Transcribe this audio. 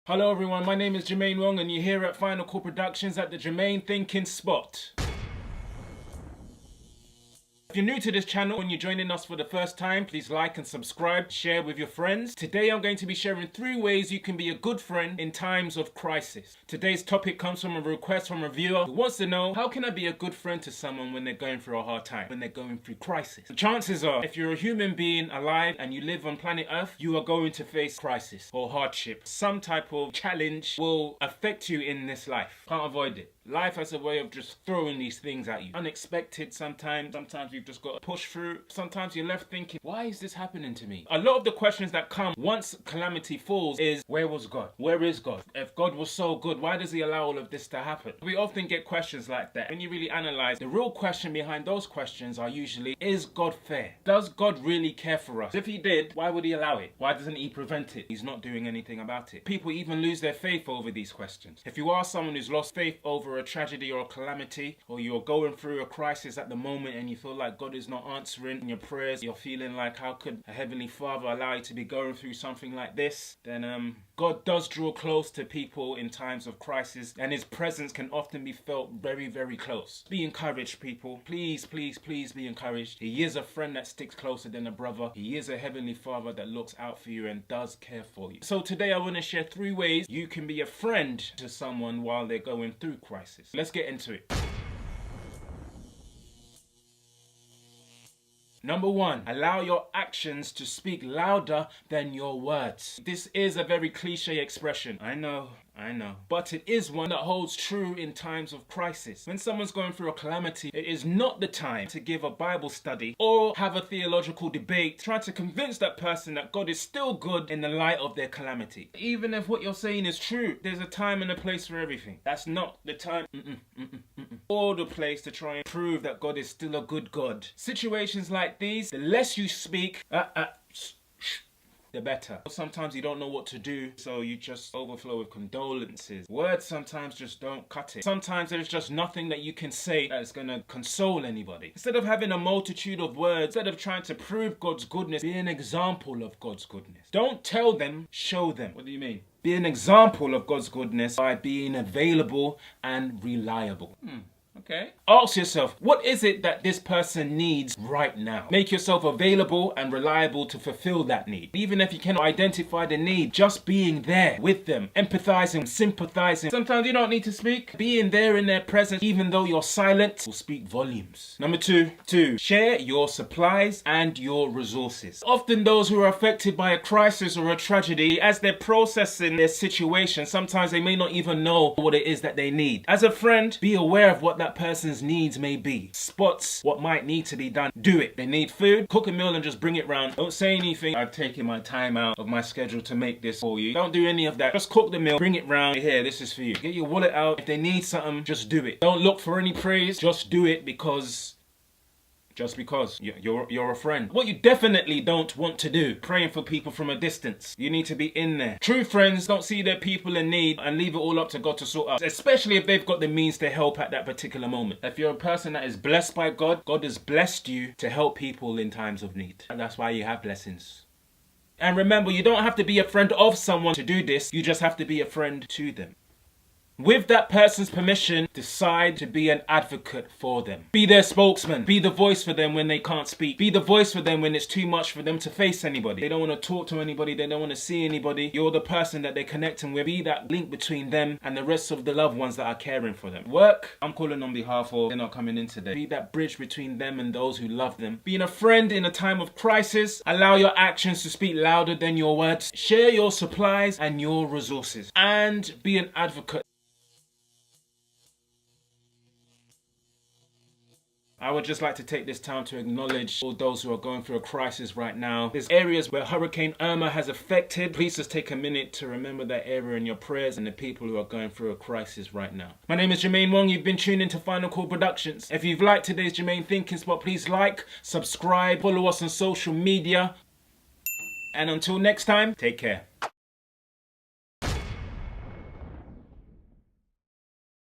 Hello everyone, my name is Jermaine Wong and you're here at Final Call Productions at the Germane Thinkin spot. If you're new to this channel and you're joining us for the first time, please like and subscribe, share with your friends. Today I'm going to be sharing 3 ways you can be a good friend in times of crisis. Today's topic comes from a request from a viewer who wants to know, how can I be a good friend to someone when they're going through a hard time, when they're going through crisis? The chances are, if you're a human being alive and you live on planet Earth, you are going to face crisis or hardship. Some type of challenge will affect you in this life. Can't avoid it. Life has a way of just throwing these things at you. Unexpected sometimes you've just got to push through. Sometimes you're left thinking, why is this happening to me? A lot of the questions that come once calamity falls is, where was God? Where is God? If God was so good, why does he allow all of this to happen? We often get questions like that. When you really analyze, the real question behind those questions are usually, is God fair? Does God really care for us? If he did, why would he allow it? Why doesn't he prevent it? He's not doing anything about it. People even lose their faith over these questions. If you are someone who's lost faith over a tragedy or a calamity, or you're going through a crisis at the moment and you feel like God is not answering your prayers, you're feeling like, how could a heavenly father allow you to be going through something like this? Then God does draw close to people in times of crisis, and his presence can often be felt very, very close. Be encouraged, people. Please, please, please be encouraged. He is a friend that sticks closer than a brother. He is a heavenly father that looks out for you and does care for you. So today I want to share 3 ways you can be a friend to someone while they're going through crisis. Let's get into it. Number 1, allow your actions to speak louder than your words. This is a very cliche expression. I know. But it is one that holds true in times of crisis. When someone's going through a calamity, it is not the time to give a Bible study or have a theological debate trying to convince that person that God is still good in the light of their calamity. Even if what you're saying is true, there's a time and a place for everything. That's not the time or the place to try and prove that God is still a good God. Situations like these, the less you speak, the better. Sometimes you don't know what to do, so you just overflow with condolences. Words sometimes just don't cut it. Sometimes there's just nothing that you can say that's gonna console anybody. Instead of having a multitude of words, instead of trying to prove God's goodness, be an example of God's goodness. Don't tell them, show them. What do you mean? Be an example of God's goodness by being available and reliable. Okay. Ask yourself, what is it that this person needs right now? Make yourself available and reliable to fulfill that need. Even if you cannot identify the need, just being there with them, empathizing, sympathizing. Sometimes you don't need to speak. Being there in their presence, even though you're silent, will speak volumes. Number 2, share your supplies and your resources. Often those who are affected by a crisis or a tragedy, as they're processing their situation, sometimes they may not even know what it is that they need. As a friend, be aware of what that person's needs may be. Spots what might need to be done. Do it. They need food, cook a meal and just bring it round. Don't say anything, I've taken my time out of my schedule to make this for you. Don't do any of that. Just cook the meal, bring it round. Here, this is for you. Get your wallet out. If they need something, just do it. Don't look for any praise. Just do it because you're a friend. What you definitely don't want to do, praying for people from a distance. You need to be in there. True friends don't see their people in need and leave it all up to God to sort out, especially if they've got the means to help at that particular moment. If you're a person that is blessed by God, God has blessed you to help people in times of need. And that's why you have blessings. And remember, you don't have to be a friend of someone to do this. You just have to be a friend to them. With that person's permission, decide to be an advocate for them. Be their spokesman. Be the voice for them when they can't speak. Be the voice for them when it's too much for them to face anybody. They don't want to talk to anybody. They don't want to see anybody. You're the person that they're connecting with. Be that link between them and the rest of the loved ones that are caring for them. Work, I'm calling on behalf of, they're not coming in today. Be that bridge between them and those who love them. Being a friend in a time of crisis, allow your actions to speak louder than your words. Share your supplies and your resources. And be an advocate. I would just like to take this time to acknowledge all those who are going through a crisis right now. There's areas where Hurricane Irma has affected. Please just take a minute to remember that area in your prayers and the people who are going through a crisis right now. My name is Jermaine Wong. You've been tuned into Final Call Productions. If you've liked today's Germane Thinkin spot, please like, subscribe, follow us on social media. And until next time, take care.